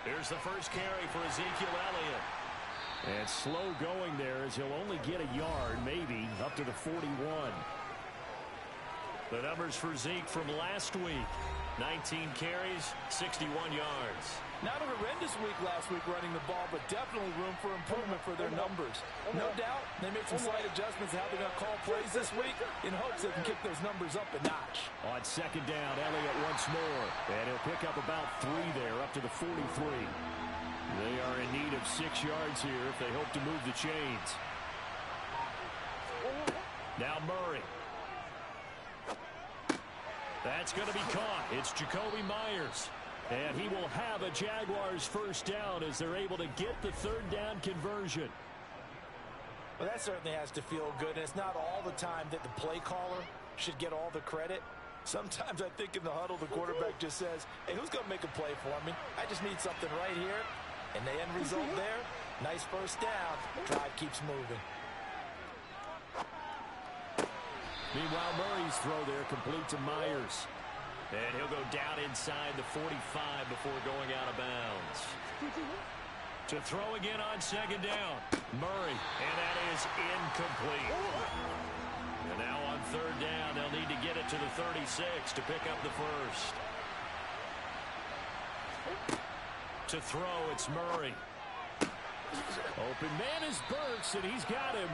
Here's the first carry for Ezekiel Elliott. And slow going there as he'll only get a yard, maybe, up to the 41. The numbers for Zeke from last week. 19 carries, 61 yards. Not a horrendous week last week running the ball, but definitely room for improvement for their numbers. No doubt they made some slight adjustments to how they're going to call plays this week in hopes they can kick those numbers up a notch. On second down, Elliott once more. And he'll pick up about 3 there, up to the 43. They are in need of 6 yards here if they hope to move the chains. Now Murray. That's going to be caught. It's Jacoby Myers. And he will have a Jaguars first down as they're able to get the third down conversion. Well, that certainly has to feel good. And it's not all the time that the play caller should get all the credit. Sometimes I think in the huddle, the quarterback just says, hey, who's going to make a play for me? I just need something right here. And the end result there, nice first down. Drive keeps moving. Meanwhile, Murray's throw there complete to Myers. And he'll go down inside the 45 before going out of bounds. To throw again on second down. Murray, and that is incomplete. And now on third down, they'll need to get it to the 36 to pick up the first. To throw, it's Murray. Open man is Burks, and he's got him.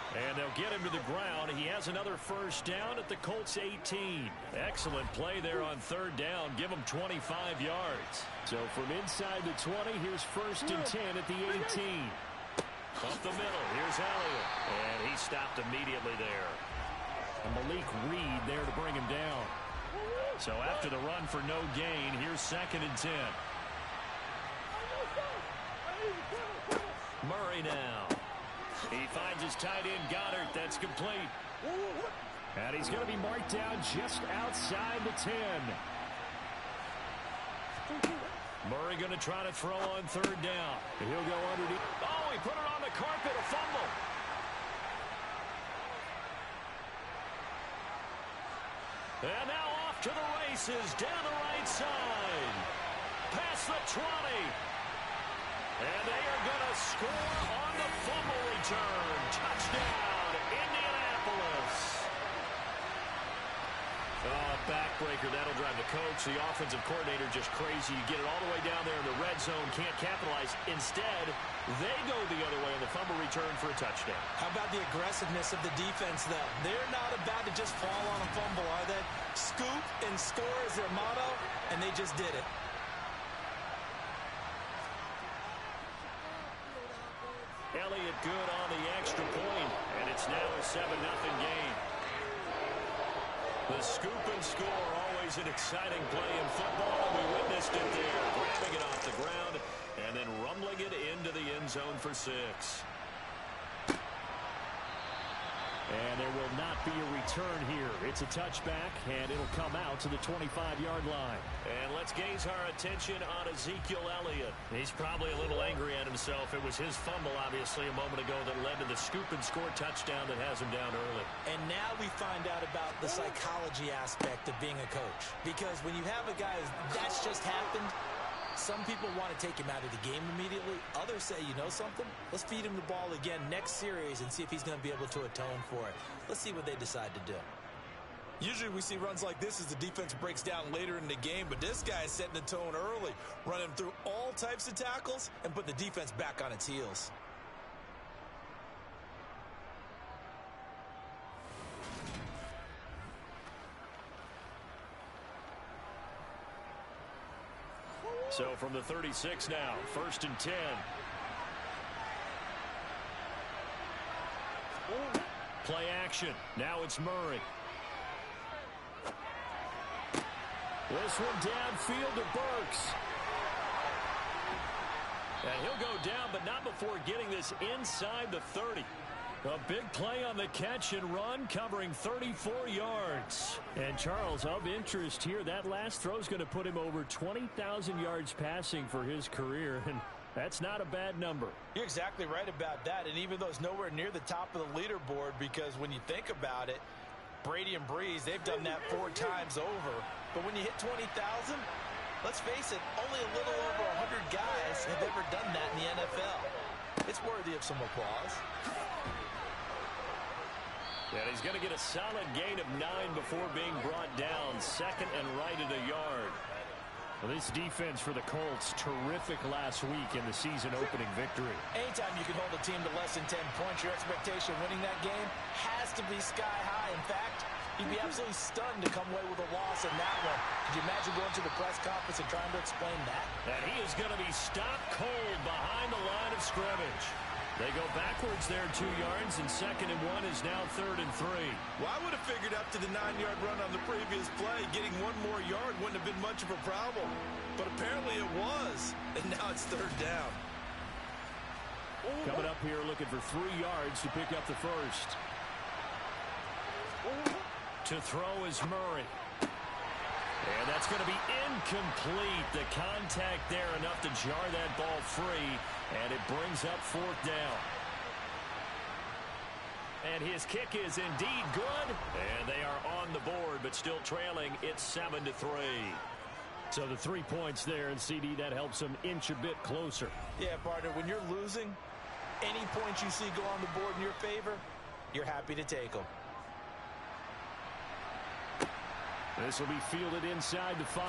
And they'll get him to the ground. He has another first down at the Colts 18. Excellent play there on third down. Give him 25 yards. So from inside the 20, here's first and 10 at the 18. Up the middle, here's Elliott. And he stopped immediately there. And Malik Reed there to bring him down. So after the run for no gain, here's second and 10. Murray now. He finds his tight end, Goddard. That's complete. And he's going to be marked down just outside the 10. Murray going to try to throw on third down. He'll go underneath. Oh, he put it on the carpet, a fumble. And now off to the races, down the right side. Past the 20. And they are going to score on the fumble return. Touchdown, Indianapolis. Backbreaker, that'll drive the coach, the offensive coordinator, just crazy. You get it all the way down there in the red zone, can't capitalize. Instead, they go the other way on the fumble return for a touchdown. How about the aggressiveness of the defense, though? They're not about to just fall on a fumble, are they? Scoop and score is their motto, and they just did it. Elliott good on the extra point, and it's now a 7-0 game. The scoop and score, always an exciting play in football. We witnessed it there, grabbing it off the ground and then rumbling it into the end zone for 6. And there will not be a return here. It's a touchback, and it'll come out to the 25-yard line. And let's gaze our attention on Ezekiel Elliott. He's probably a little angry at himself. It was his fumble, obviously, a moment ago that led to the scoop and score touchdown that has him down early. And now we find out about the psychology aspect of being a coach. Because when you have a guy that's just happened, some people want to take him out of the game immediately. Others say, you know something? Let's feed him the ball again next series and see if he's going to be able to atone for it. Let's see what they decide to do. Usually we see runs like this as the defense breaks down later in the game, but this guy is setting the tone early, running through all types of tackles and putting the defense back on its heels. So from the 36 now, first and 10. Play action. Now it's Murray. This one downfield to Burks. And he'll go down, but not before getting this inside the 30. A big play on the catch and run, covering 34 yards. And Charles, of interest here, that last throw is going to put him over 20,000 yards passing for his career, and that's not a bad number. You're exactly right about that, and even though it's nowhere near the top of the leaderboard, because when you think about it, Brady and Breeze, they've done that 4 times over. But when you hit 20,000, let's face it, only a little over 100 guys have ever done that in the NFL. It's worthy of some applause. And he's going to get a solid gain of 9 before being brought down. Second and right at a yard. Well, this defense for the Colts, terrific last week in the season-opening victory. Anytime you can hold a team to less than 10 points, your expectation of winning that game has to be sky high. In fact, you'd be absolutely stunned to come away with a loss in that one. Could you imagine going to the press conference and trying to explain that? And he is going to be stopped cold behind the line of scrimmage. They go backwards there 2 yards, and 2nd and 1 is now 3rd and 3. Well, I would have figured up to the 9-yard run on the previous play. Getting 1 more yard wouldn't have been much of a problem. But apparently it was, and now it's 3rd down. Coming up here looking for 3 yards to pick up the first. To throw is Murray. And that's going to be incomplete. The contact there enough to jar that ball free, and it brings up 4th down. And his kick is indeed good, and they are on the board, but still trailing. It's 7-3. So the 3 points there, and CD, that helps them inch a bit closer. Yeah, partner, when you're losing, any points you see go on the board in your favor, you're happy to take them. This will be fielded inside the 5.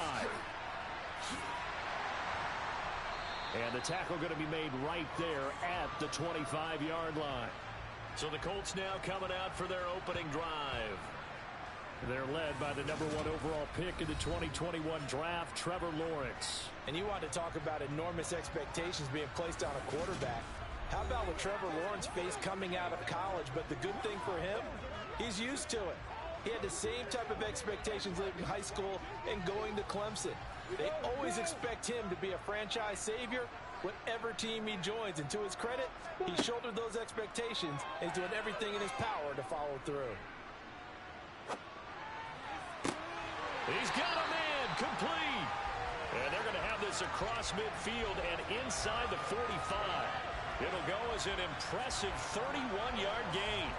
And the tackle going to be made right there at the 25-yard line. So the Colts now coming out for their opening drive. They're led by the #1 overall pick in the 2021 draft, Trevor Lawrence. And you want to talk about enormous expectations being placed on a quarterback. How about what Trevor Lawrence faced coming out of college? But the good thing for him, he's used to it. He had the same type of expectations leaving high school and going to Clemson. They always expect him to be a franchise savior whatever team he joins. And to his credit, he shouldered those expectations and is doing everything in his power to follow through. He's got a man, complete. And they're going to have this across midfield and inside the 45. It'll go as an impressive 31-yard gain.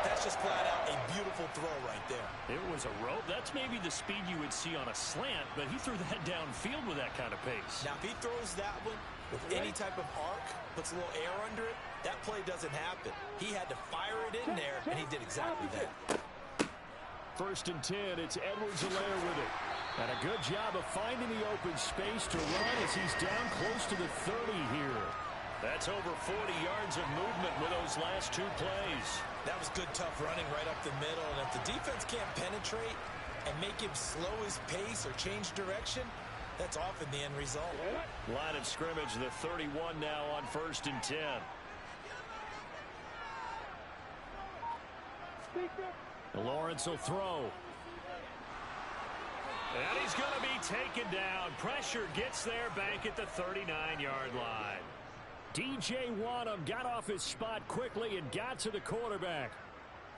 That's just flat out a beautiful throw right there. It was a rope. That's maybe the speed you would see on a slant, but he threw that downfield with that kind of pace. Now, if he throws that one with any type of arc, puts a little air under it, that play doesn't happen. He had to fire it in there, and he did exactly that. 1st and 10, it's Edwards-Helaire with it. And a good job of finding the open space to run as he's down close to the 30 here. That's over 40 yards of movement with those last 2 plays. That was good, tough running right up the middle. And if the defense can't penetrate and make him slow his pace or change direction, that's often the end result. Line of scrimmage, the 31 now on 1st and 10. Lawrence will throw. And he's going to be taken down. Pressure gets there back at the 39-yard line. DJ Wanham got off his spot quickly and got to the quarterback.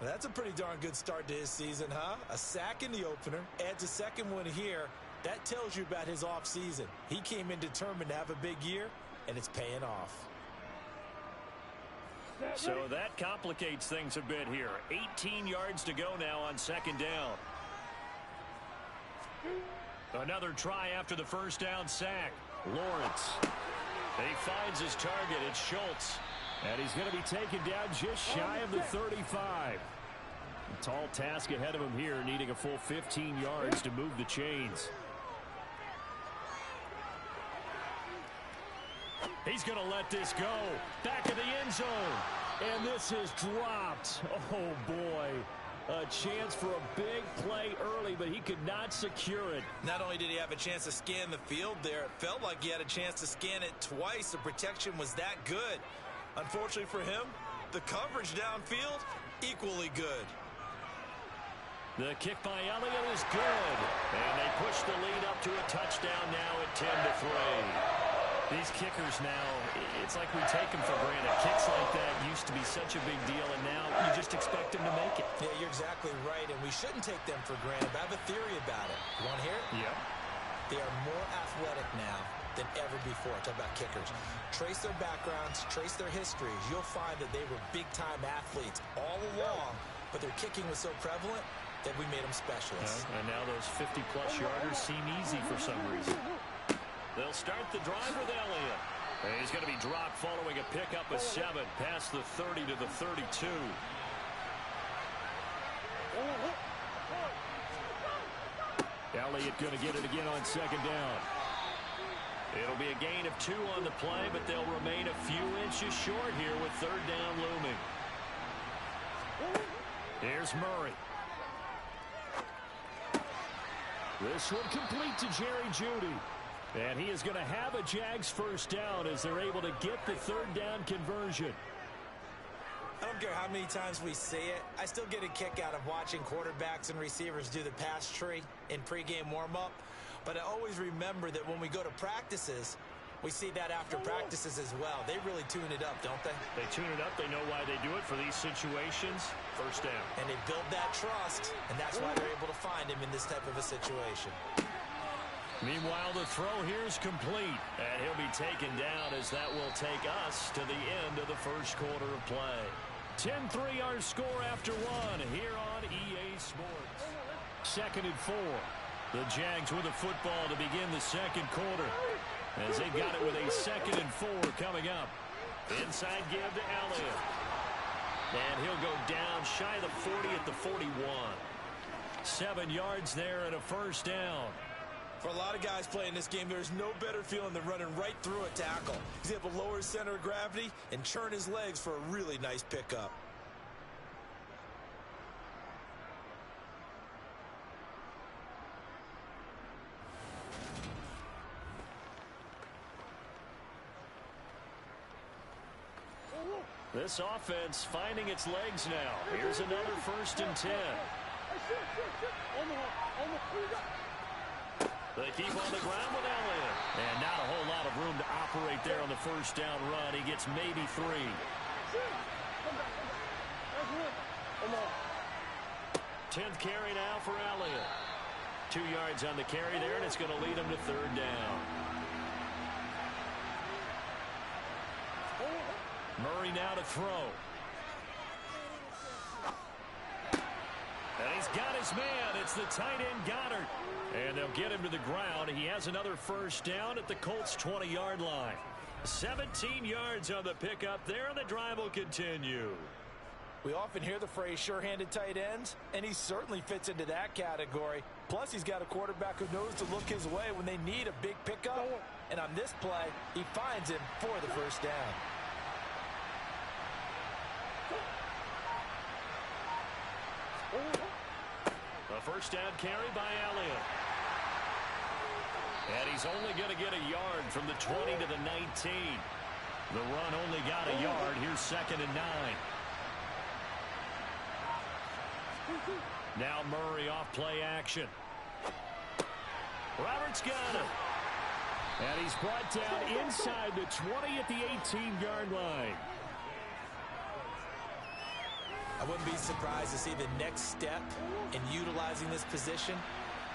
Well, that's a pretty darn good start to his season, huh? A sack in the opener, adds a second one here. That tells you about his offseason. He came in determined to have a big year, and it's paying off. So that complicates things a bit here. 18 yards to go now on 2nd down. Another try after the 1st down sack. Lawrence. He finds his target. It's Schultz. And he's going to be taken down just shy of the 35. A tall task ahead of him here, needing a full 15 yards to move the chains. He's going to let this go. Back of the end zone. And this is dropped. Oh, boy. A chance for a big play early, but he could not secure it. Not only did he have a chance to scan the field there, it felt like he had a chance to scan it twice. The protection was that good. Unfortunately for him, the coverage downfield, equally good. The kick by Elliott is good. And they push the lead up to a touchdown now at 10-3. These kickers now, it's like we take them for granted. Kicks like that used to be such a big deal, and now you just expect them to make it. Yeah, you're exactly right, and we shouldn't take them for granted. But I have a theory about it. You want to hear it? Yeah. They are more athletic now than ever before. Talk about kickers. Trace their backgrounds, trace their histories. You'll find that they were big-time athletes all along, but their kicking was so prevalent, that we made them specialists. And now those 50-plus yarders seem easy for some reason. They'll start the drive with Elliott. And he's going to be dropped following a pickup of 7 past the 30 to the 32. Elliott going to get it again on second down. It'll be a gain of 2 on the play, but they'll remain a few inches short here with third down looming. Here's Murray. This one complete to Jerry Jeudy. And he is going to have a Jags first down as they're able to get the third down conversion. I don't care how many times we see it. I still get a kick out of watching quarterbacks and receivers do the pass tree in pregame warm-up. But I always remember that when we go to practices, we see that after practices as well. They really tune it up, don't they? They tune it up. They know why they do it for these situations. First down. And they build that trust, and that's why they're able to find him in this type of a situation. Meanwhile, the throw here is complete, and he'll be taken down as that will take us to the end of the first quarter of play. 10-3 our score after 1 here on EA Sports. 2nd and 4. The Jags with the football to begin the second quarter as they got it with a 2nd and 4 coming up. Inside give to Elliott. And he'll go down shy of the 40 at the 41. 7 yards there and a first down. For a lot of guys playing this game, there's no better feeling than running right through a tackle. He's able to lower his center of gravity and churn his legs for a really nice pickup. This offense finding its legs now. Here's another 1st and 10. They keep on the ground with Elliott. And not a whole lot of room to operate there on the first down run. He gets maybe 3. 10th carry now for Elliott. 2 yards on the carry there, and it's going to lead him to third down. Murray now to throw. And he's got his man. It's the tight end Goddard. And they'll get him to the ground. He has another first down at the Colts 20-yard line. 17 yards on the pickup there, and the drive will continue. We often hear the phrase sure-handed tight ends, and he certainly fits into that category. Plus, he's got a quarterback who knows to look his way when they need a big pickup. And on this play, he finds him for the first down. A first down carry by Elliott. And he's only going to get a yard from the 20 to the 19. The run only got a yard. Here's 2nd and 9. Now Murray off play action. Roberts got it. And he's brought down inside the 20 at the 18-yard line. I wouldn't be surprised to see the next step in utilizing this position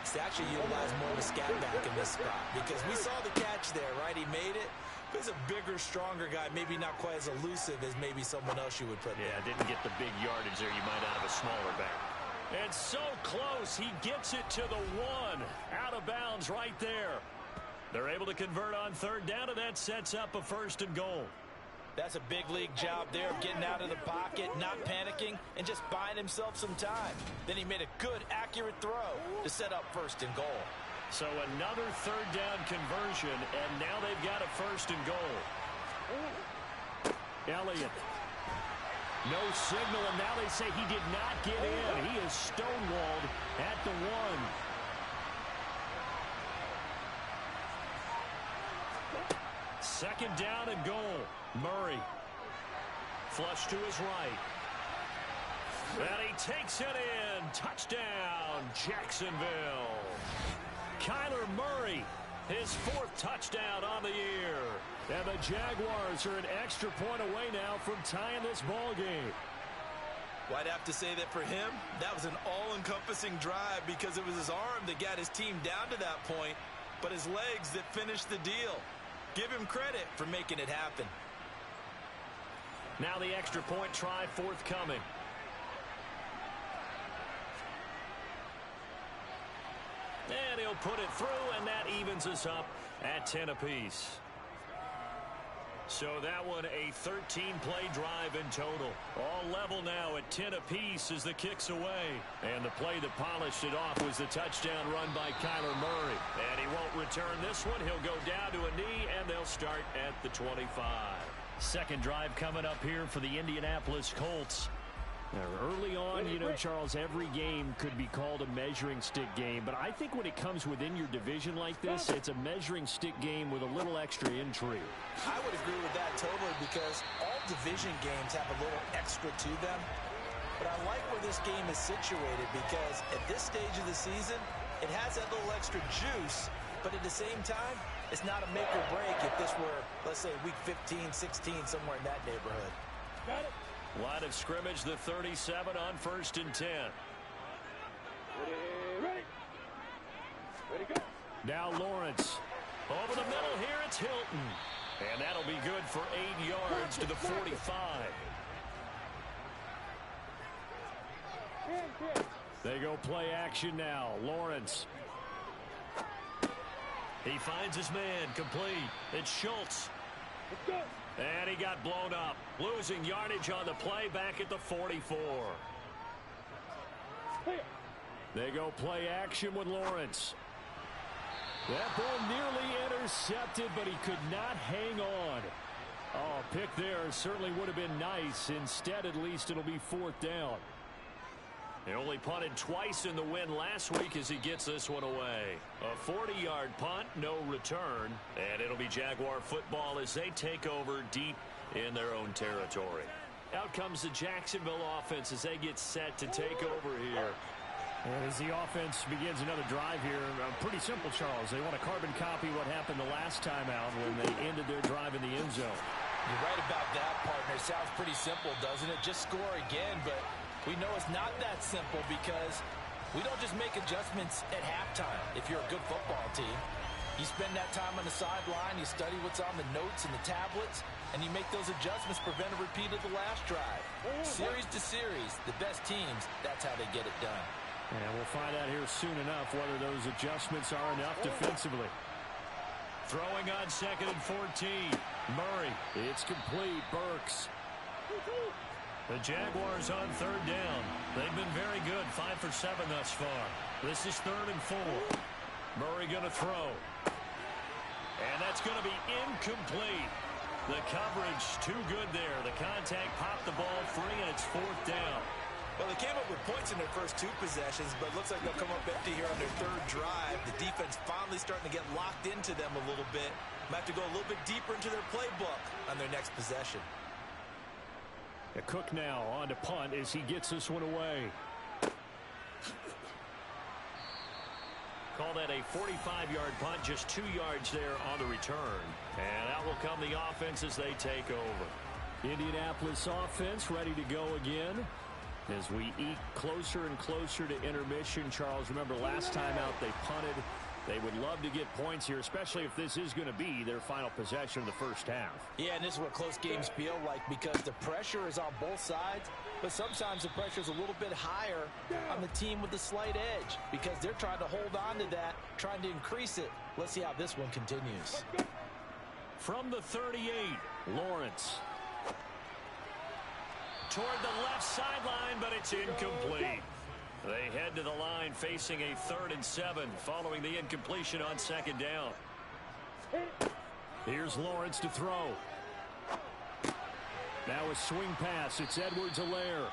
is to actually utilize more of a scat back in this spot. Because we saw the catch there, right? He made it. But he's a bigger, stronger guy, maybe not quite as elusive as maybe someone else you would put there. Yeah, didn't get the big yardage there you might out of a smaller back. And so close, he gets it to the 1. Out of bounds right there. They're able to convert on third down, and that sets up a 1st and goal. That's a big league job there of getting out of the pocket, not panicking, and just buying himself some time. Then he made a good, accurate throw to set up 1st and goal. So another third down conversion, and now they've got a 1st and goal. Elliott. No signal, and now they say he did not get in. He is stonewalled at the 1. Second down and goal. Murray. Flush to his right. And he takes it in. Touchdown, Jacksonville. Kyler Murray, his 4th touchdown on the year. And the Jaguars are an extra point away now from tying this ball game. Well, I'd have to say that for him, that was an all-encompassing drive because it was his arm that got his team down to that point, but his legs that finished the deal. Give him credit for making it happen. Now the extra point try forthcoming. he'll put it through, and that evens us up at 10 apiece. So that one a 13-play drive in total. All level now at 10 apiece as the kick's away. And the play that polished it off was the touchdown run by Kyler Murray. And he won't return this one. He'll go down to a knee, and they'll start at the 25. Second drive coming up here for the Indianapolis Colts. Early on, you know, Charles, every game could be called a measuring stick game. But I think when it comes within your division like this, it's a measuring stick game with a little extra intrigue. I would agree with that totally because all division games have a little extra to them. But I like where this game is situated because at this stage of the season, it has that little extra juice. But at the same time, it's not a make or break if this were, let's say, week 15, 16, somewhere in that neighborhood. Got it. Line of scrimmage, the 37 on 1st and 10. Ready, go. Now Lawrence. Over the middle here, it's Hilton. And that'll be good for 8 yards to the 45. They go play action now. Lawrence. He finds his man, complete. It's Schultz. Let's go. And he got blown up. Losing yardage on the play back at the 44. They go play action with Lawrence. That ball nearly intercepted, but he could not hang on. Oh, pick there certainly would have been nice. Instead, at least it'll be 4th down. He only punted twice in the win last week as he gets this one away. A 40-yard punt, no return. And it'll be Jaguar football as they take over deep in their own territory. Out comes the Jacksonville offense as they get set to take over here. And as the offense begins another drive here, pretty simple, Charles. They want to carbon copy what happened the last time out when they ended their drive in the end zone. You're right about that, partner. It sounds pretty simple, doesn't it? Just score again, but we know it's not that simple because we don't just make adjustments at halftime if you're a good football team. You spend that time on the sideline, you study what's on the notes and the tablets, and you make those adjustments, prevent a repeat of the last drive. Series to series, the best teams, that's how they get it done. And we'll find out here soon enough whether those adjustments are enough defensively. Throwing on 2nd and 14. Murray. It's complete. Burks. The Jaguars on 3rd down. They've been very good. 5 for 7 thus far. This is 3rd and 4. Murray going to throw. And that's going to be incomplete. The coverage too good there. The contact popped the ball free, and it's 4th down. Well, they came up with points in their first 2 possessions, but it looks like they'll come up empty here on their 3rd drive. The defense finally starting to get locked into them a little bit. Might have to go a little bit deeper into their playbook on their next possession. Cook now on to punt as he gets this one away. Call that a 45-yard punt, just 2 yards there on the return. And out will come the offense as they take over. Indianapolis offense ready to go again. As we eke closer and closer to intermission, Charles, remember last time out they punted. They would love to get points here, especially if this is going to be their final possession of the first half. Yeah, and this is what close games feel like because the pressure is on both sides, but sometimes the pressure is a little bit higher on the team with the slight edge because they're trying to hold on to that, trying to increase it. Let's see how this one continues. From the 38, Lawrence. Toward the left sideline, but it's incomplete. They head to the line facing a 3rd and 7 following the incompletion on 2nd down. Here's Lawrence to throw. Now a swing pass. It's Edwards-Helaire.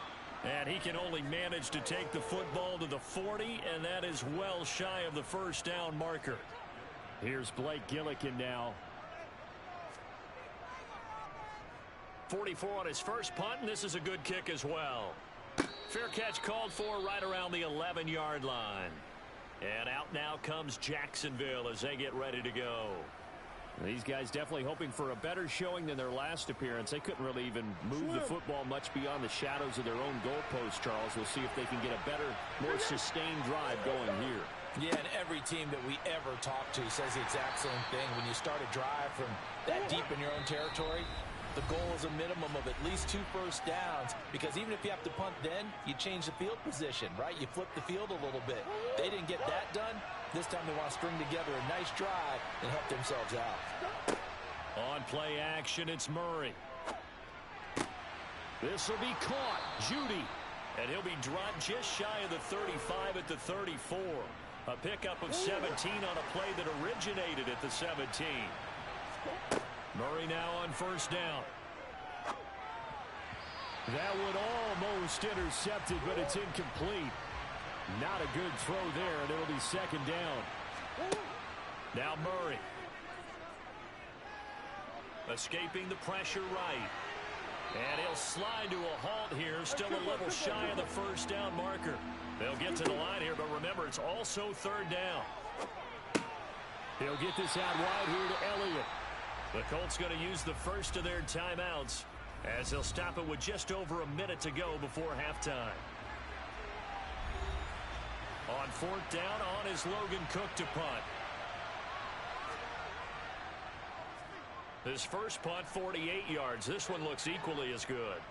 And he can only manage to take the football to the 40, and that is well shy of the first down marker. Here's Blake Gillikin now. 44 on his first punt, and this is a good kick as well. Fair catch called for right around the 11-yard line. And out now comes Jacksonville as they get ready to go. These guys definitely hoping for a better showing than their last appearance. They couldn't really even move the football much beyond the shadows of their own goalpost, Charles. We'll see if they can get a better, more sustained drive going here. Yeah, and every team that we ever talk to says the exact same thing. When you start a drive from that deep in your own territory, the goal is a minimum of at least 2 first downs, because even if you have to punt then, you change the field position, right? You flip the field a little bit. They didn't get that done. This time they want to string together a nice drive and help themselves out. On play action, it's Murray. This will be caught. Judy. And he'll be dropped just shy of the 35 at the 34. A pickup of 17 on a play that originated at the 17. Murray now on first down. That would almost intercepted, but it's incomplete. Not a good throw there, and it'll be second down. Now Murray. Escaping the pressure right. And he'll slide to a halt here, still a little shy of the first down marker. They'll get to the line here, but remember, it's also third down. He'll get this out wide here to Elliott. The Colts going to use the first of their timeouts as they'll stop it with just over a minute to go before halftime. On fourth down, on is Logan Cook to punt. His first punt, 48 yards. This one looks equally as good.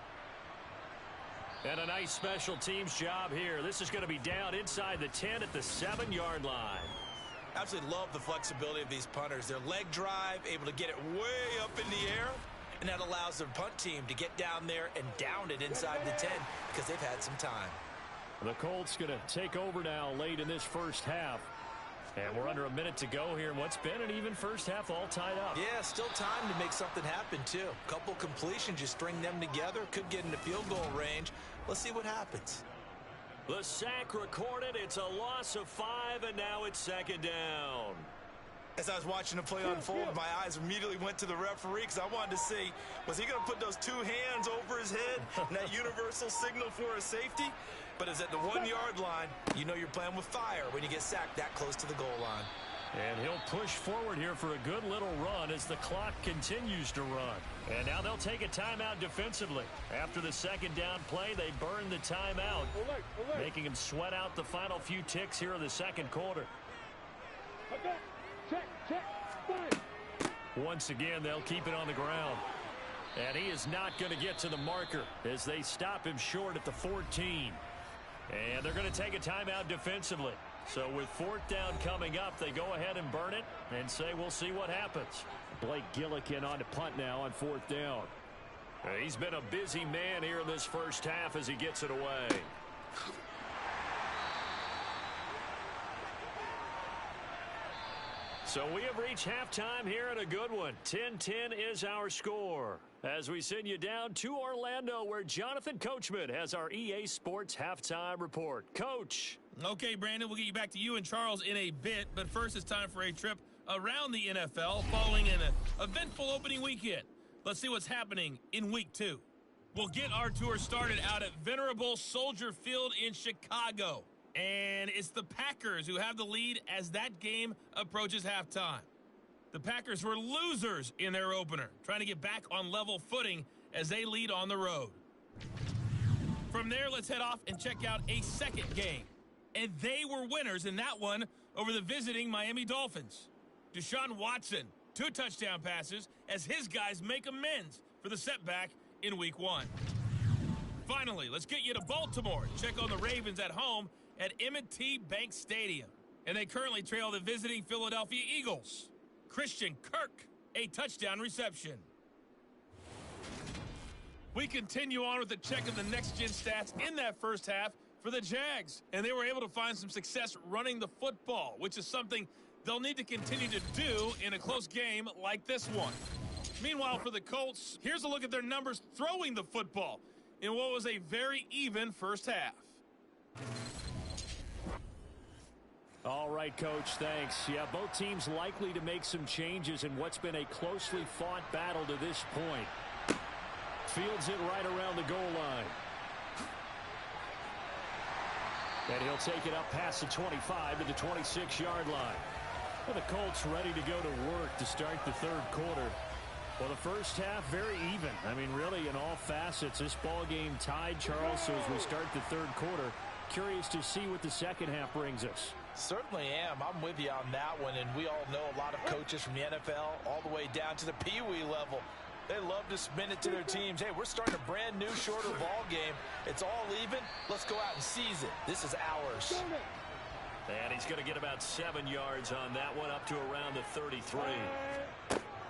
And a nice special teams job here. This is going to be down inside the 10 at the 7-yard line. Absolutely love the flexibility of these punters. Their leg drive, able to get it way up in the air, and that allows their punt team to get down there and down it inside the 10 because they've had some time. The Colts going to take over now late in this first half. And we're under a minute to go here in what's been an even first half, all tied up. Yeah, still time to make something happen, too. Couple completions, you string them together, could get into field goal range. Let's see what happens. The sack recorded. It's a loss of 5, and now it's second down. As I was watching the play unfold, my eyes immediately went to the referee because I wanted to see, was he going to put those 2 hands over his head and that universal signal for a safety? But it's at the 1-yard line. You know you're playing with fire when you get sacked that close to the goal line. And he'll push forward here for a good little run as the clock continues to run. And now they'll take a timeout defensively. After the second down play, they burn the timeout, making him sweat out the final few ticks here in the second quarter. Once again, they'll keep it on the ground. And he is not going to get to the marker as they stop him short at the 14. And they're going to take a timeout defensively. So with fourth down coming up, they go ahead and burn it and say we'll see what happens. Blake Gillikin on to punt now on fourth down. He's been a busy man here in this first half as he gets it away. So we have reached halftime here in a good one. 10-10 is our score as we send you down to Orlando where Jonathan Coachman has our EA Sports halftime report. Coach. Okay, Brandon, we'll get you back to you and Charles in a bit, but first it's time for a trip around the NFL following an eventful opening weekend. Let's see what's happening in week 2. We'll get our tour started out at venerable Soldier Field in Chicago. And it's the Packers who have the lead as that game approaches halftime. The Packers were losers in their opener, trying to get back on level footing as they lead on the road. From there, let's head off and check out a second game. And they were winners in that one over the visiting Miami Dolphins. Deshaun Watson, 2 touchdown passes as his guys make amends for the setback in week 1. Finally, let's get you to Baltimore. Check on the Ravens at home at M&T Bank Stadium. And they currently trail the visiting Philadelphia Eagles. Christian Kirk, a touchdown reception. We continue on with the check of the next-gen stats in that first half for the Jags. And they were able to find some success running the football, which is something they'll need to continue to do in a close game like this one. Meanwhile, for the Colts, here's a look at their numbers throwing the football in what was a very even first half. All right, Coach, thanks. Yeah, both teams likely to make some changes in what's been a closely fought battle to this point. Fields it right around the goal line. And he'll take it up past the 25 to the 26-yard line. Well, the Colts ready to go to work to start the third quarter. Well, the first half, very even. I mean, really, in all facets, this ball game tied, Charles. So as we start the third quarter, curious to see what the second half brings us. Certainly am. I'm with you on that one, and we all know a lot of coaches from the NFL all the way down to the Pee Wee level. They love to spin it to their teams. Hey, we're starting a brand new, shorter ball game. It's all even. Let's go out and seize it. This is ours. And he's going to get about 7 yards on that one, up to around the 33.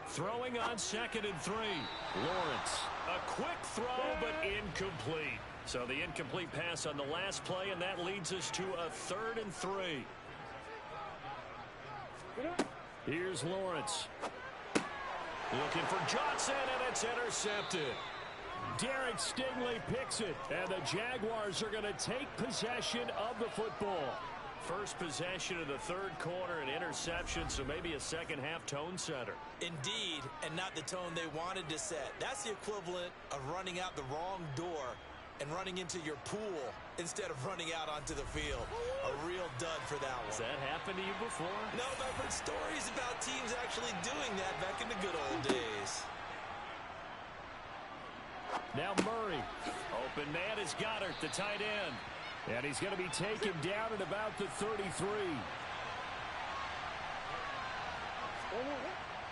Throwing on 2nd and 3. Lawrence. A quick throw, but incomplete. So the incomplete pass on the last play, and that leads us to a 3rd and 3. Here's Lawrence. Looking for Johnson, and it's intercepted. Derek Stingley picks it, and the Jaguars are going to take possession of the football. First possession of the 3rd quarter, an interception, so maybe a second-half tone setter. Indeed, and not the tone they wanted to set. That's the equivalent of running out the wrong door and running into your pool instead of running out onto the field. A real dud for that one. Has that happened to you before? No, but I've heard stories about teams actually doing that back in the good old days. Now Murray. Open man is Goddard, the tight end. And he's going to be taken down at about the 33.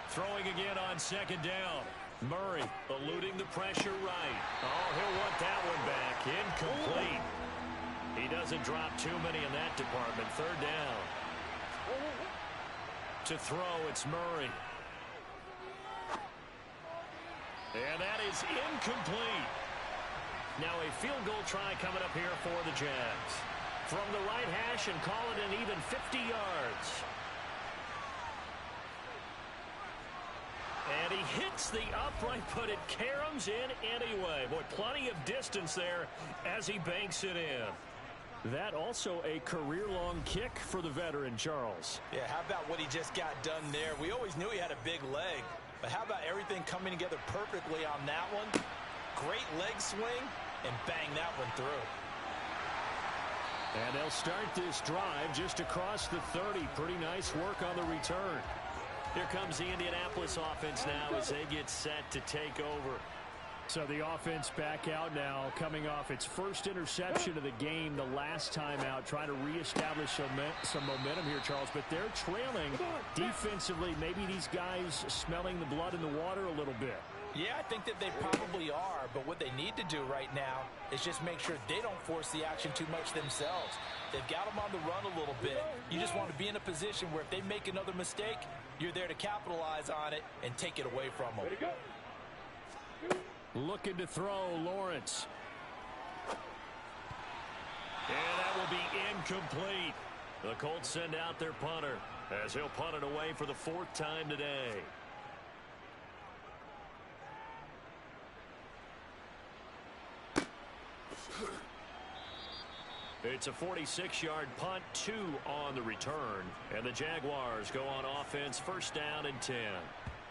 Throwing again on 2nd down. Murray eluding the pressure right. Oh, he'll want that one back. Incomplete. He doesn't drop too many in that department. 3rd down. To throw, it's Murray. And that is incomplete. Now a field goal try coming up here for the Jags. From the right hash and call it an even 50 yards. And he hits the upright, but it caroms in anyway. Boy, plenty of distance there as he banks it in. That also a career-long kick for the veteran, Charles. Yeah, how about what he just got done there? We always knew he had a big leg, but how about everything coming together perfectly on that one? Great leg swing, and bang that one through. And they'll start this drive just across the 30. Pretty nice work on the return. Here comes the Indianapolis offense now as they get set to take over. So the offense back out now, coming off its first interception of the game the last time out, trying to reestablish some momentum here, Charles. But they're trailing defensively. Maybe these guys smelling the blood in the water a little bit. Yeah, I think that they probably are, but what they need to do right now is just make sure they don't force the action too much themselves. They've got them on the run a little bit. You just want to be in a position where if they make another mistake, you're there to capitalize on it and take it away from them. Looking to throw, Lawrence. And that will be incomplete. The Colts send out their punter as he'll punt it away for the 4th time today. It's a 46-yard punt, 2 on the return. And the Jaguars go on offense, 1st down and 10.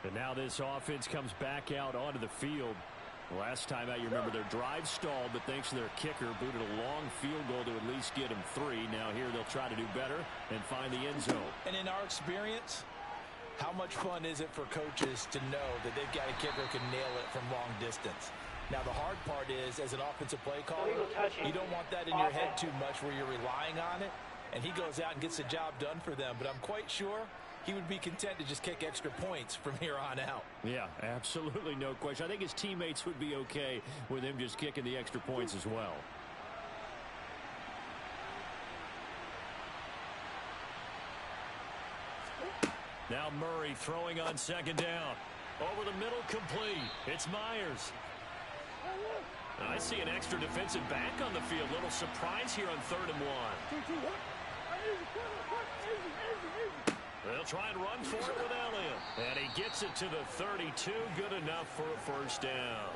And now this offense comes back out onto the field. Last time out, you remember their drive stalled, but thanks to their kicker, booted a long field goal to at least get him 3. Now here they'll try to do better and find the end zone. And in our experience, how much fun is it for coaches to know that they've got a kicker who can nail it from long distance? Now, the hard part is, as an offensive play caller, you don't want that in your head too much where you're relying on it, and he goes out and gets the job done for them. But I'm quite sure he would be content to just kick extra points from here on out. Yeah, absolutely no question. I think his teammates would be okay with him just kicking the extra points as well. Now Murray throwing on 2nd down. Over the middle, complete. It's Myers. I see an extra defensive back on the field. Little surprise here on 3rd and 1. They'll try and run for it with Elliott. And he gets it to the 32. Good enough for a 1st down.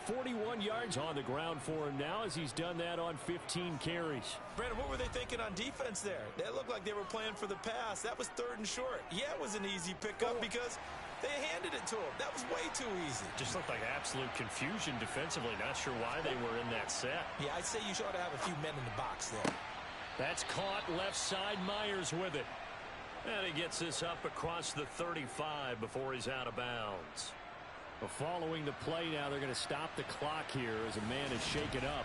41 yards on the ground for him now as he's done that on 15 carries. Brandon, what were they thinking on defense there? That looked like they were playing for the pass. That was 3rd and short. Yeah, it was an easy pickup because they handed it to him. That was way too easy. Just looked like absolute confusion defensively. Not sure why they were in that set. Yeah, I'd say you should have a few men in the box there. That's caught left side. Myers with it. And he gets this up across the 35 before he's out of bounds. Well, following the play now, they're going to stop the clock here as a man is shaken up.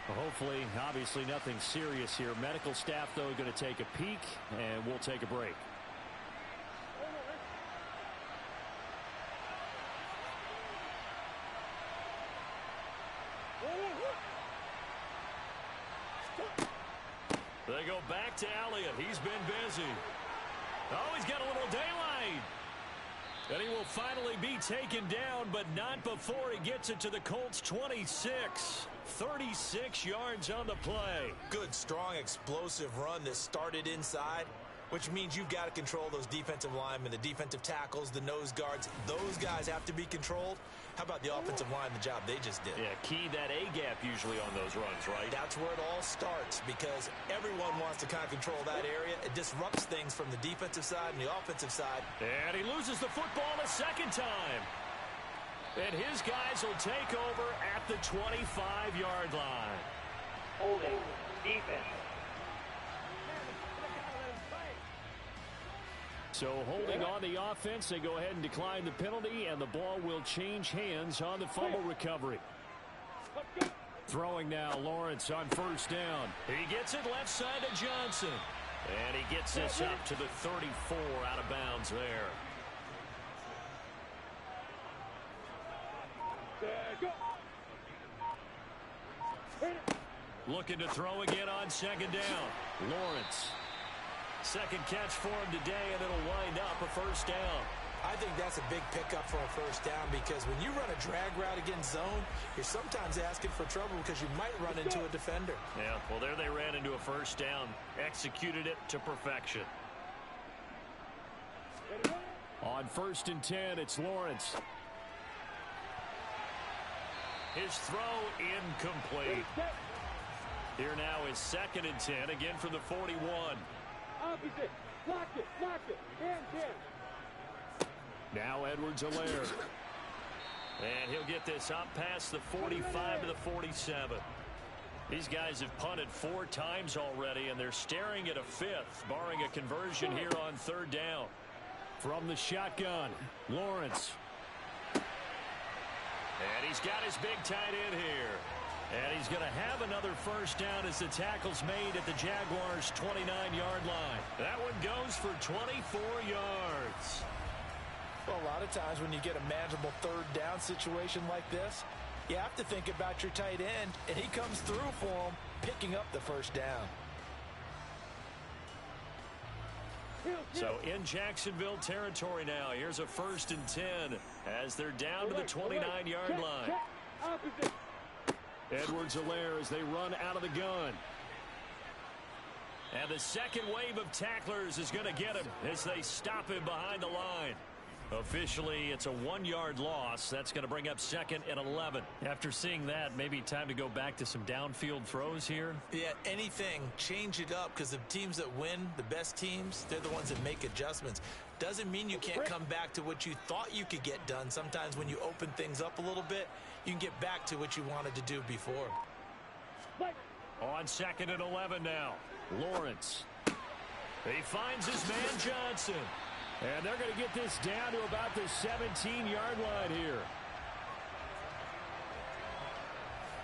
Well, hopefully, obviously nothing serious here. Medical staff, though, going to take a peek, and we'll take a break. Oh, he's got a little daylight. And he will finally be taken down, but not before he gets it to the Colts 26. 36 yards on the play. Good, strong, explosive run that started inside, which means you've got to control those defensive linemen, the defensive tackles, the nose guards. Those guys have to be controlled. How about the offensive line, the job they just did? Yeah, key that A-gap usually on those runs, right? That's where it all starts, because everyone wants to kind of control that area. It disrupts things from the defensive side and the offensive side. And he loses the football a second time. And his guys will take over at the 25-yard line. Holding defense. So holding on the offense, they go ahead and decline the penalty, and the ball will change hands on the fumble recovery. Throwing now, Lawrence on first down. He gets it left side to Johnson. And he gets this up to the 34 out of bounds there. Looking to throw again on second down. Lawrence. Second catch for him today, and it'll wind up a first down. I think that's a big pickup for a first down, because when you run a drag route against zone, you're sometimes asking for trouble because you might run into a defender. Yeah, well, there they ran into a first down. Executed it to perfection. On 1st and 10, it's Lawrence. His throw incomplete. Here now is 2nd and 10, again from the 41. Opposite. Lock it, and 10. Now Edwards-Helaire. And he'll get this up past the 45 to the 47. These guys have punted 4 times already, and they're staring at a 5th, barring a conversion here on 3rd down. From the shotgun, Lawrence. And he's got his big tight end here. And he's going to have another first down as the tackle's made at the Jaguars' 29-yard line. That one goes for 24 yards. Well, a lot of times when you get a manageable 3rd down situation like this, you have to think about your tight end, and he comes through for him, picking up the first down. So in Jacksonville territory now, here's a 1st and 10 as they're down to the 29-yard line. Edwards-Helaire as they run out of the gun. And the second wave of tacklers is going to get him as they stop him behind the line. Officially, it's a 1-yard loss. That's going to bring up 2nd and 11. After seeing that, maybe time to go back to some downfield throws here. Yeah, anything. Change it up, because the teams that win, the best teams, they're the ones that make adjustments. Doesn't mean you can't come back to what you thought you could get done. Sometimes when you open things up a little bit, you can get back to what you wanted to do before. On 2nd and 11 now. Lawrence. He finds his man Johnson. And they're going to get this down to about the 17-yard line here.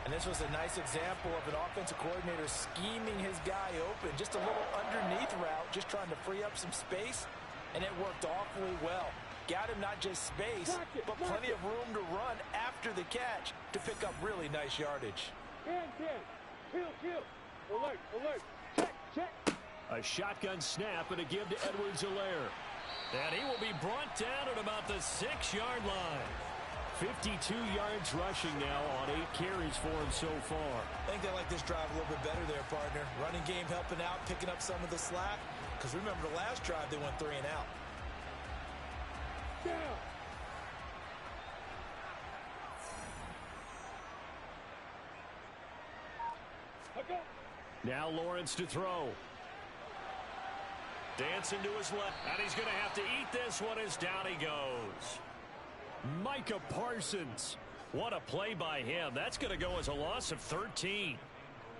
And this was a nice example of an offensive coordinator scheming his guy open. Just a little underneath route, just trying to free up some space. And it worked awfully well. Got him not just space, but plenty of room to run after the catch to pick up really nice yardage. 10. Kill. Alert. Check. A shotgun snap and a give to Edwards-Helaire. And he will be brought down at about the 6-yard line. 52 yards rushing now on 8 carries for him so far. I think they like this drive a little bit better there, partner. Running game helping out, picking up some of the slack. Because remember the last drive, they went 3 and out. Down. Now Lawrence to throw. Dancing to his left, and he's going to have to eat this one as down he goes. Micah Parsons. What a play by him. That's going to go as a loss of 13.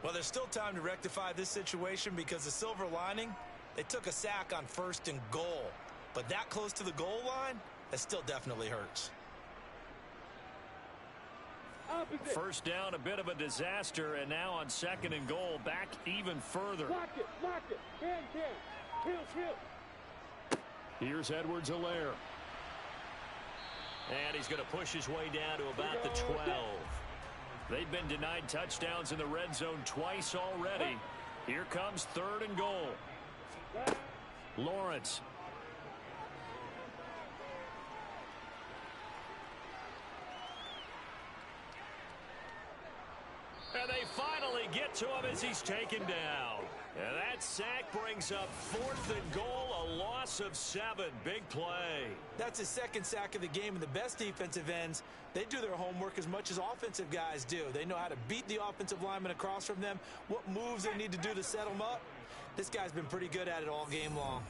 Well, there's still time to rectify this situation, because the silver lining, they took a sack on 1st and goal. But that close to the goal line, that still definitely hurts. Opposite. First down, a bit of a disaster, and now on 2nd and goal, back even further. Lock it. 10. Kill. Here's Edwards-Helaire. And he's going to push his way down to about the 12. They've been denied touchdowns in the red zone twice already. Here comes 3rd and goal. Lawrence. get to him as he's taken down. And that sack brings up 4th and goal, a loss of 7. Big play. That's his second sack of the game, and the best defensive ends, they do their homework as much as offensive guys do. They know how to beat the offensive lineman across from them, what moves they need to do to set them up. This guy's been pretty good at it all game long.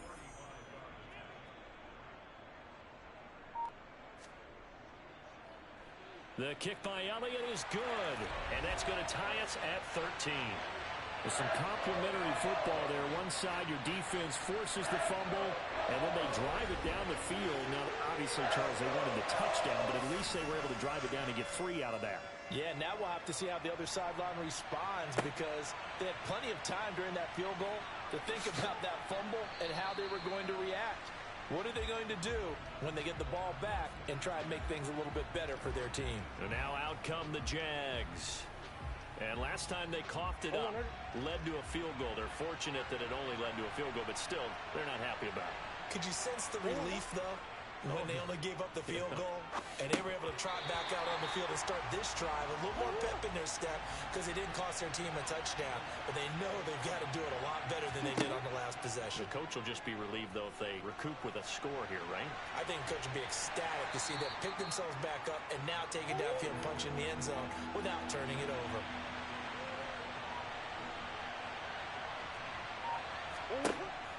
The kick by Elliott is good, and that's going to tie us at 13. There's some complimentary football there. One side, your defense forces the fumble, and then they drive it down the field. Now, obviously, Charles, they wanted the touchdown, but at least they were able to drive it down and get 3 out of that. Yeah, now we'll have to see how the other sideline responds because they had plenty of time during that field goal to think about that fumble and how they were going to react. What are they going to do when they get the ball back and try and make things a little bit better for their team? And now out come the Jags. And last time they coughed it up, led to a field goal. They're fortunate that it only led to a field goal, but still, they're not happy about it. Could you sense the relief, though, when they only gave up the field goal and they were able to trot back out on the field and start this drive? A little more pep in their step because they didn't cost their team a touchdown, but they know they've got to do it a lot better than they did on the last possession. The coach will just be relieved, though, if they recoup with a score here, right? I think the coach will be ecstatic to see them pick themselves back up and now take it downfield and punch in the end zone without turning it over.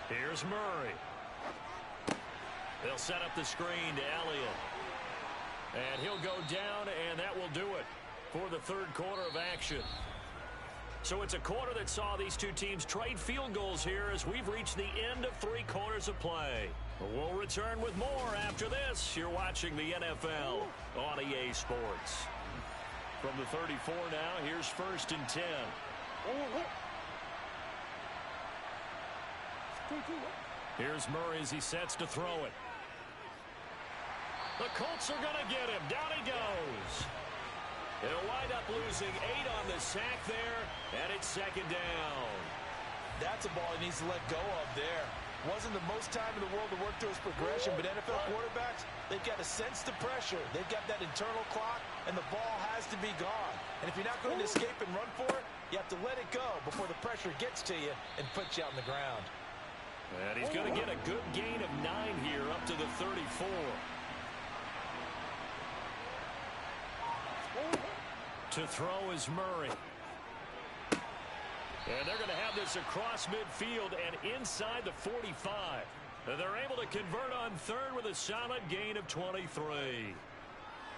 Here's Murray. They'll set up the screen to Elliott. And he'll go down, and that will do it for the third quarter of action. So it's a quarter that saw these two teams trade field goals here as we've reached the end of 3 quarters of play. We'll return with more after this. You're watching the NFL on EA Sports. From the 34 now, here's 1st and 10. Here's Murray as he sets to throw it. The Colts are going to get him. Down he goes. He'll wind up losing 8 on the sack there, and it's 2nd down. That's a ball he needs to let go of there. Wasn't the most time in the world to work through his progression, but NFL quarterbacks, they've got to sense the pressure. They've got that internal clock, and the ball has to be gone. And if you're not going to escape and run for it, you have to let it go before the pressure gets to you and puts you on the ground. And he's going to get a good gain of 9 here up to the 34. To throw is Murray. And they're going to have this across midfield and inside the 45. And they're able to convert on 3rd with a solid gain of 23.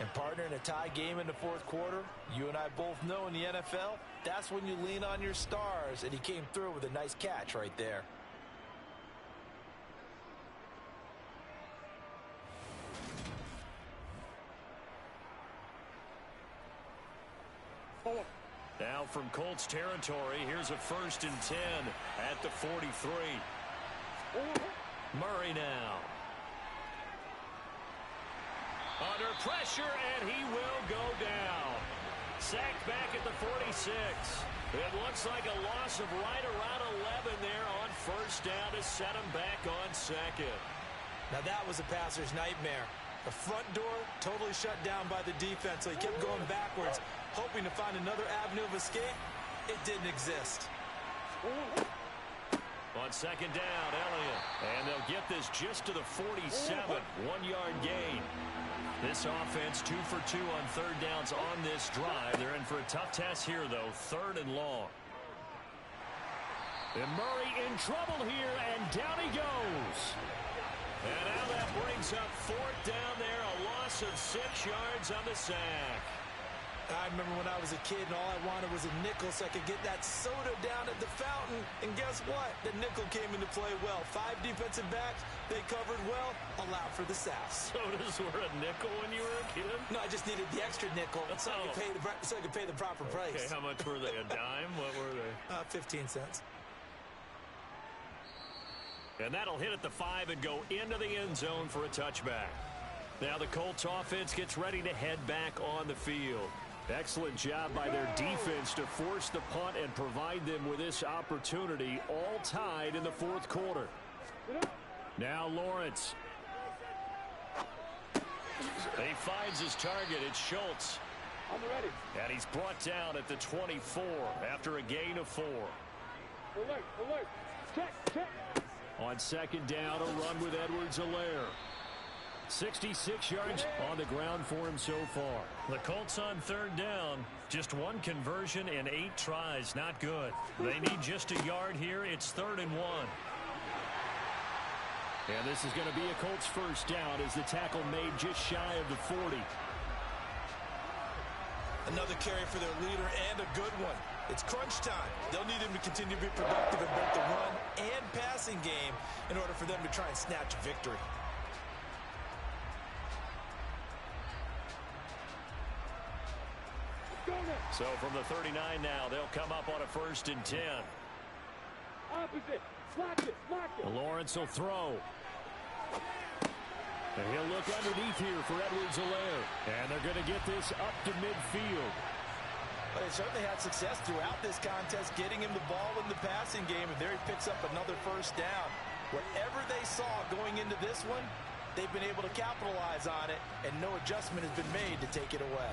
And partner, in a tie game in the 4th quarter, you and I both know in the NFL, that's when you lean on your stars. And he came through with a nice catch right there. Now from Colts territory, here's a 1st and 10 at the 43. Murray now. Under pressure, and he will go down. Sacked back at the 46. It looks like a loss of right around 11 there on 1st down to set him back on 2nd. Now that was a passer's nightmare. The front door totally shut down by the defense, so he kept going backwards, hoping to find another avenue of escape. It didn't exist. On 2nd down, Elliott. And they'll get this just to the 47. 1-yard gain. This offense 2 for 2 on 3rd downs on this drive. They're in for a tough test here, though. 3rd and long. And Murray in trouble here, and down he goes. And now that brings up 4th down there. A loss of 6 yards on the sack. I remember when I was a kid and all I wanted was a nickel so I could get that soda down at the fountain. And guess what? The nickel came into play well. 5 defensive backs, they covered well, allowed for the sack. Sodas were a nickel when you were a kid? No, I just needed the extra nickel so I could pay the proper price. Okay, how much were they? A dime? What were they? 15 cents. And that'll hit at the 5 and go into the end zone for a touchback. Now the Colts offense gets ready to head back on the field. Excellent job by their defense to force the punt and provide them with this opportunity, all tied in the 4th quarter. Now Lawrence. He finds his target. It's Schultz. On the ready. And he's brought down at the 24 after a gain of 4. Alert, alert. Check, check. On second down, a run with Edwards-Helaire. 66 yards on the ground for him so far. The Colts on third down. Just one conversion in 8 tries. Not good. They need just a yard here. It's 3rd and 1. And this is going to be a Colts first down as the tackle made just shy of the 40. Another carry for their leader and a good one. It's crunch time. They'll need him to continue to be productive in both the run and passing game in order for them to try and snatch a victory. So from the 39 now, they'll come up on a 1st and 10. Opposite. Lock it, lock it. Lawrence will throw. And he'll look underneath here for Edwards-Helaire. And they're going to get this up to midfield. But they certainly had success throughout this contest, getting him the ball in the passing game, and there he picks up another first down. Whatever they saw going into this one, they've been able to capitalize on it, and no adjustment has been made to take it away.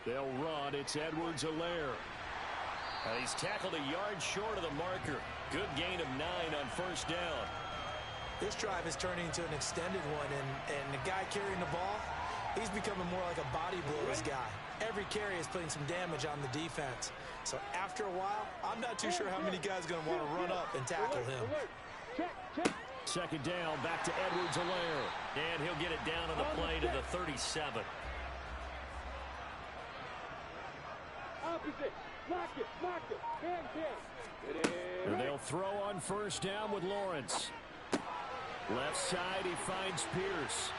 They'll run. It's Edwards-Helaire. And he's tackled a yard short of the marker. Good gain of 9 on first down. This drive is turning into an extended one, and the guy carrying the ball, he's becoming more like a body blows guy. Every carry is putting some damage on the defense. So after a while, I'm not too sure how many guys are going to want to run up and tackle him. Check, check. Second down, back to Edwards-Helaire. And he'll get it down on the play to the 37. Opposite. Lock it, lock it. Hand, hand. And they'll throw on first down with Lawrence. Left side, he finds Pierce.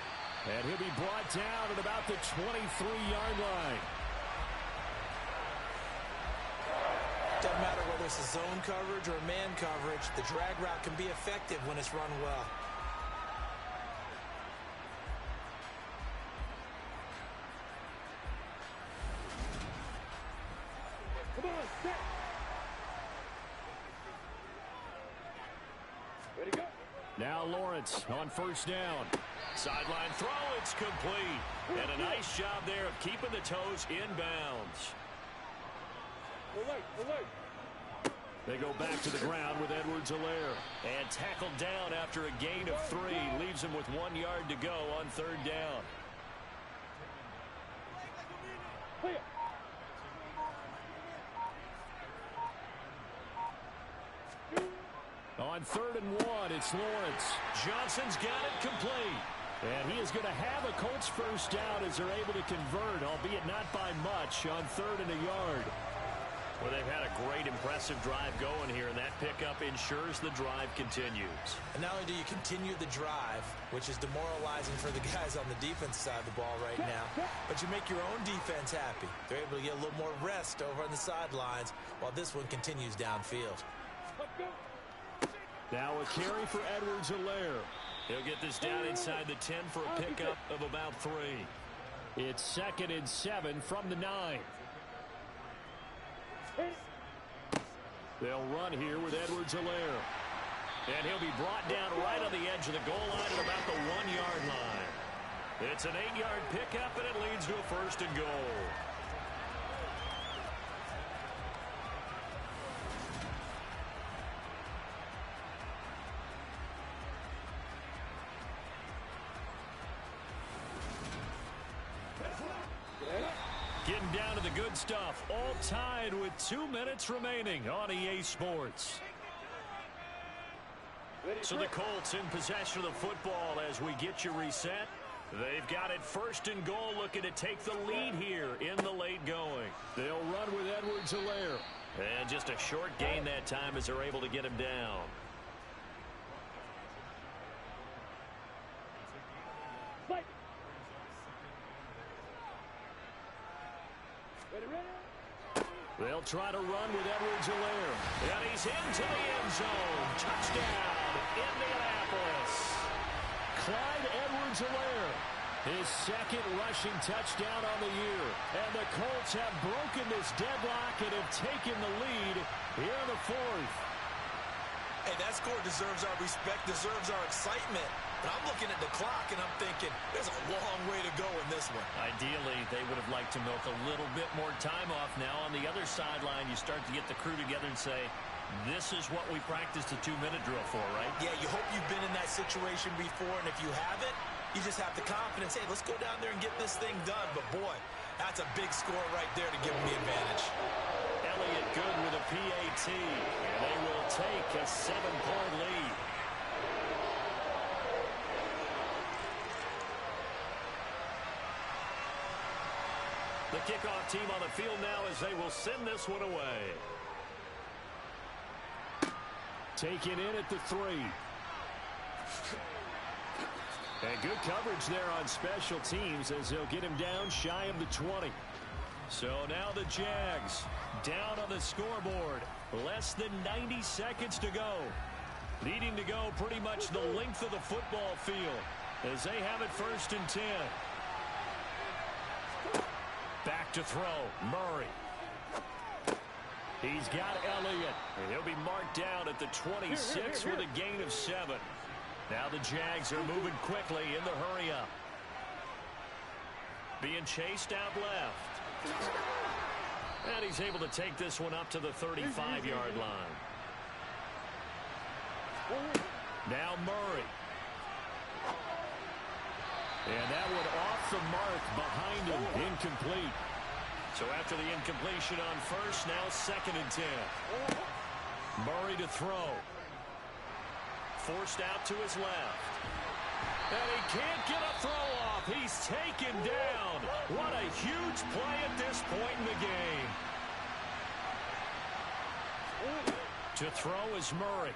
And he'll be brought down at about the 23-yard line. Doesn't matter whether it's a zone coverage or man coverage, the drag route can be effective when it's run well. Come on, set. Ready to go. Now Lawrence on first down. Sideline throw, it's complete. And a nice job there of keeping the toes inbounds. Alert, alert. They go back to the ground with Edwards-Helaire. And tackled down after a gain of 3. Leaves him with 1 yard to go on third down. Clear. On 3rd and 1, it's Lawrence. Johnson's got it complete. And he is going to have a Colts first down as they're able to convert, albeit not by much, on 3rd and a yard. Well, they've had a great, impressive drive going here, and that pickup ensures the drive continues. And not only do you continue the drive, which is demoralizing for the guys on the defense side of the ball right now, but you make your own defense happy. They're able to get a little more rest over on the sidelines while this one continues downfield. Now a carry for Edwards-Helaire. He'll get this down inside the 10 for a pickup of about 3. It's 2nd and 7 from the 9. They'll run here with Edwards-Helaire. And he'll be brought down right on the edge of the goal line at about the 1-yard line. It's an 8-yard pickup, and it leads to a 1st and goal. Getting down to the good stuff. All tied with 2 minutes remaining on EA Sports. So the Colts in possession of the football as we get you reset. They've got it 1st and goal, looking to take the lead here in the late going. They'll run with Edwards-Helaire. And just a short gain that time as they're able to get him down. They'll try to run with Edwards-Helaire. And he's into the end zone. Touchdown, Indianapolis. Clyde Edwards-Helaire, his 2nd rushing touchdown on the year. And the Colts have broken this deadlock and have taken the lead here in the 4th. Hey, that score deserves our respect, deserves our excitement. But I'm looking at the clock, and I'm thinking, there's a long way to go in this one. Ideally, they would have liked to milk a little bit more time off. Now, on the other sideline, you start to get the crew together and say, this is what we practiced a 2-minute drill for, right? Yeah, you hope you've been in that situation before, and if you haven't, you just have the confidence, hey, let's go down there and get this thing done. But, boy, that's a big score right there to give them the advantage. Elliott good with a PAT, and they will take a 7-point lead. The kickoff team on the field now as they will send this one away. Taken in at the 3. And good coverage there on special teams as they'll get him down shy of the 20. So now the Jags down on the scoreboard. Less than 90 seconds to go. Needing to go pretty much the length of the football field as they have it 1st and 10. Back to throw. Murray. He's got Elliott. And he'll be marked down at the 26 with a gain of 7. Now the Jags are moving quickly in the hurry-up. Being chased out left. And he's able to take this one up to the 35-yard line. Now Murray. And that one off the mark behind him. Incomplete. So after the incompletion on 1st, now 2nd and 10. Murray to throw. Forced out to his left. And he can't get a throw off. He's taken down. What a huge play at this point in the game. To throw is Murray.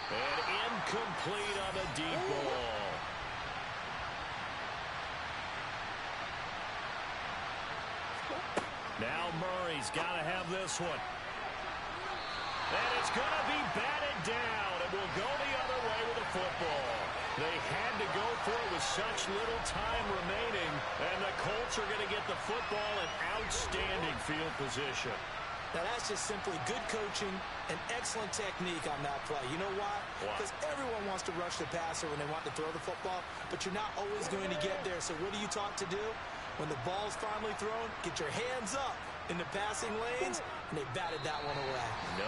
And incomplete on the deep ball. Now Murray's got to have this one. And it's going to be batted down. It will go the other way with the football. They had to go for it with such little time remaining. And the Colts are going to get the football in outstanding field position. Now, that's just simply good coaching and excellent technique on that play. You know why? Because everyone wants to rush the passer when they want to throw the football, but you're not always going to get there. So what are you taught to do? When the ball's finally thrown, get your hands up in the passing lanes, and they batted that one away. No.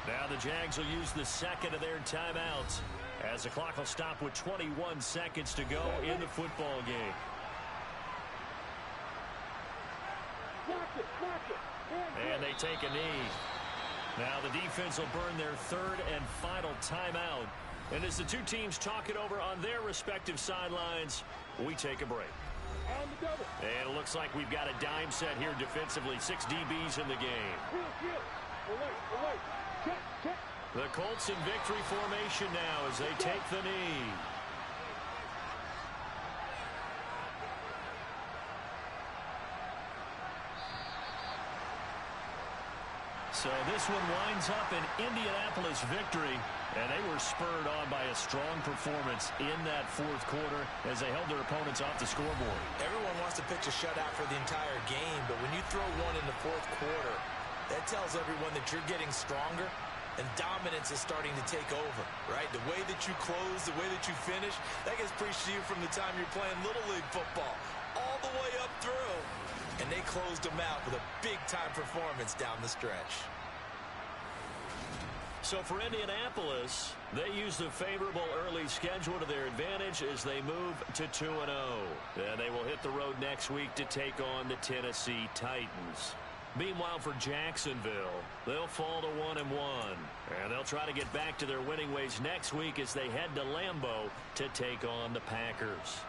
Now the Jags will use the 2nd of their timeouts as the clock will stop with 21 seconds to go in the football game. And they take a knee. Now the defense will burn their 3rd and final timeout. And as the two teams talk it over on their respective sidelines, we take a break. And it looks like we've got a dime set here defensively. 6 DBs in the game. The Colts in victory formation now as they take the knee. So this one winds up an Indianapolis victory, and they were spurred on by a strong performance in that 4th quarter as they held their opponents off the scoreboard. Everyone wants to pitch a shutout for the entire game, but when you throw one in the 4th quarter, that tells everyone that you're getting stronger and dominance is starting to take over, right? The way that you close, the way that you finish, that gets preached to you from the time you're playing Little League football all the way up through. And they closed them out with a big-time performance down the stretch. So for Indianapolis, they use the favorable early schedule to their advantage as they move to 2-0. And they will hit the road next week to take on the Tennessee Titans. Meanwhile, for Jacksonville, they'll fall to 1-1. And they'll try to get back to their winning ways next week as they head to Lambeau to take on the Packers.